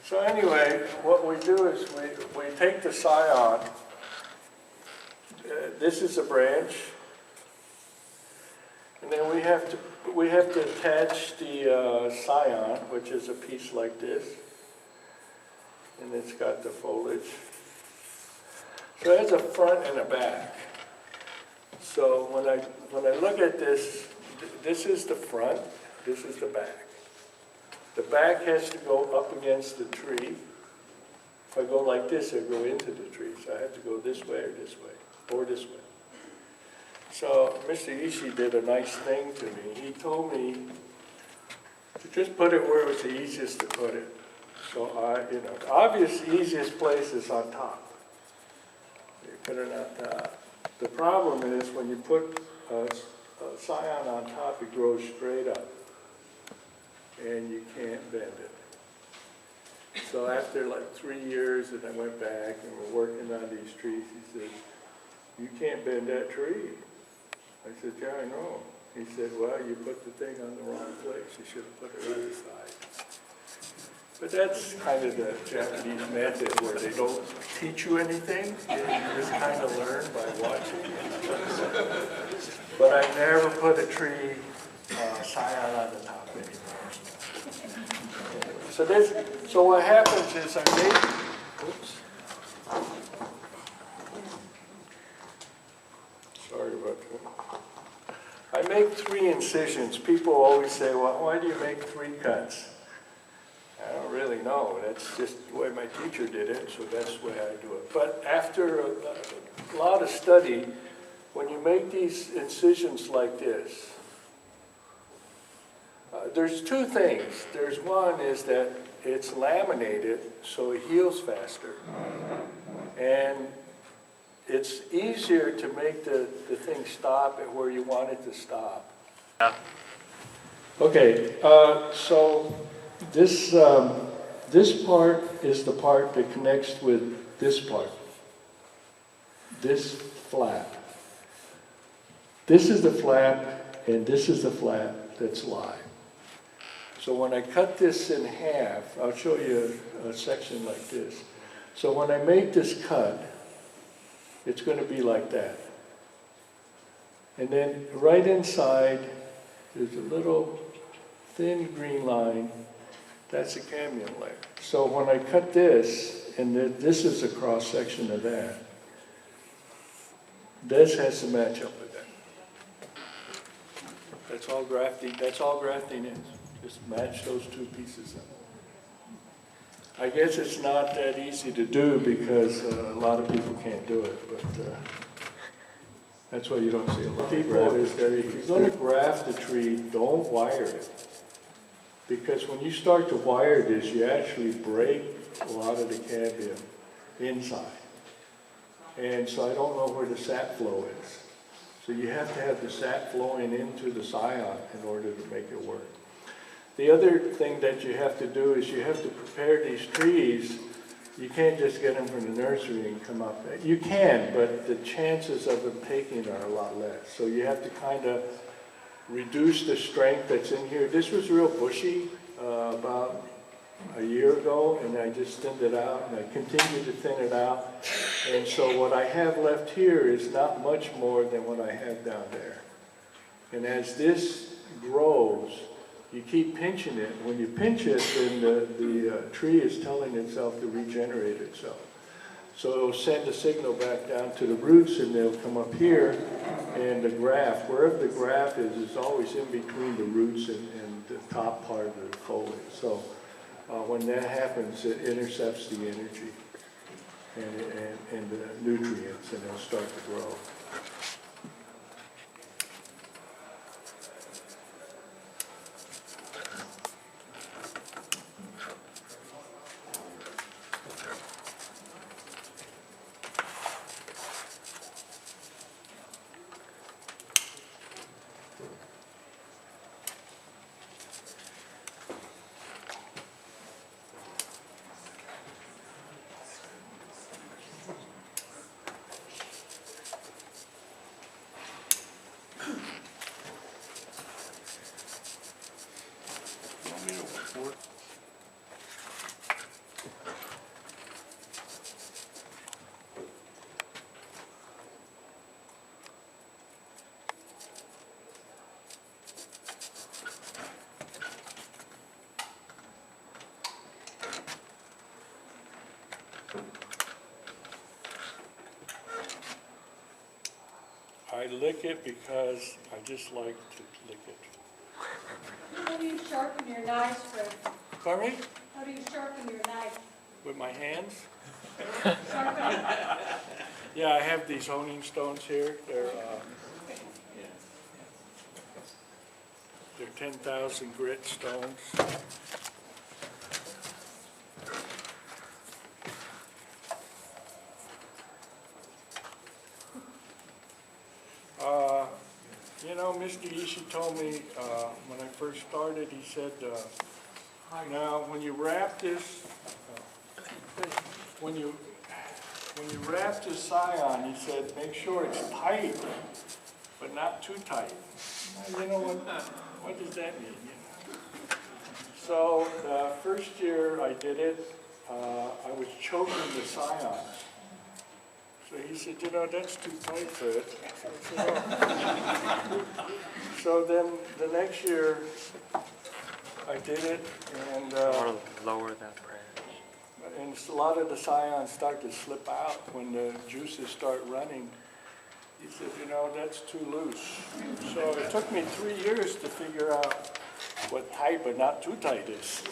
So anyway, what we do is we take the scion. This is a branch, and then we have to attach the scion, which is a piece like this, and it's got the foliage. So it has a front and a back. So when I look at this, this is the front, this is the back. The back has to go up against the tree. If I go like this, it'll go into the tree. So I have to go this way or this way, or this way. So Mr. Ishii did a nice thing to me. He told me to just put it where it was the easiest to put it. So the obvious easiest place is on top. You put it on top. The problem is when you put a scion on top, it grows straight up. And you can't bend it. So after like 3 years, and I went back and we're working on these trees, he said, "You can't bend that tree." I said, "Yeah, I know." He said, "Well, you put the thing on the wrong place. You should have put it on the side." But that's kind of the Japanese method where they don't teach you anything. You just kind of learn by watching. But I never put a tree scion on the top anymore. So what happens is I make, oops. Sorry about that. I make 3 incisions. People always say, "Well, why do you make 3 cuts?" I don't really know. That's just the way my teacher did it, so that's the way I do it. But after a lot of study, when you make these incisions like this, there's 2 things. There's one is that it's laminated, so it heals faster. And it's easier to make the thing stop at where you want it to stop. Yeah. Okay, so this part is the part that connects with this part. This flap. This is the flap, and this is the flap that's live. So when I cut this in half, I'll show you a section like this. So when I make this cut, it's going to be like that. And then right inside, there's a little thin green line. That's a cambium layer. So when I cut this, and this is a cross section of that, this has to match up with that. That's all grafting. That's all grafting is. Just match those 2 pieces up. I guess it's not that easy to do because a lot of people can't do it, but that's why you don't see a lot of people. Is that if you're going to graft a tree, don't wire it. Because when you start to wire this, you actually break a lot of the cambium inside. And so I don't know where the sap flow is. So you have to have the sap flowing into the scion in order to make it work. The other thing that you have to do is you have to prepare these trees. You can't just get them from the nursery and come up. You can, but the chances of them taking are a lot less. So you have to kind of reduce the strength that's in here. This was real bushy about a year ago, and I just thinned it out, and I continue to thin it out. And so what I have left here is not much more than what I have down there. And as this grows, you keep pinching it. When you pinch it, then the tree is telling itself to regenerate itself. So it'll send a signal back down to the roots, and they'll come up here, and the graft, wherever the graft is always in between the roots and the top part of the foliage. So when that happens, it intercepts the energy and the nutrients, and they'll start to grow. lick it because I just like to lick it. How do you sharpen your knives, Fred? Pardon me? How do you sharpen your knife? With my hands? Sharpen it? Yeah, I have these honing stones here. They're 10,000 grit stones. You know, Mr. Ishii told me when I first started, he said, now when you wrap this, when you wrap this scion, he said, make sure it's tight, but not too tight. You know what does that mean? You know? So the first year I did it, I was choking the scions. So he said, you know, that's too tight for it. So then the next year I did it, and lower that branch. and a lot of the scions start to slip out when the juices start running. He said, you know, that's too loose. So it took me 3 years to figure out what tight but not too tight is.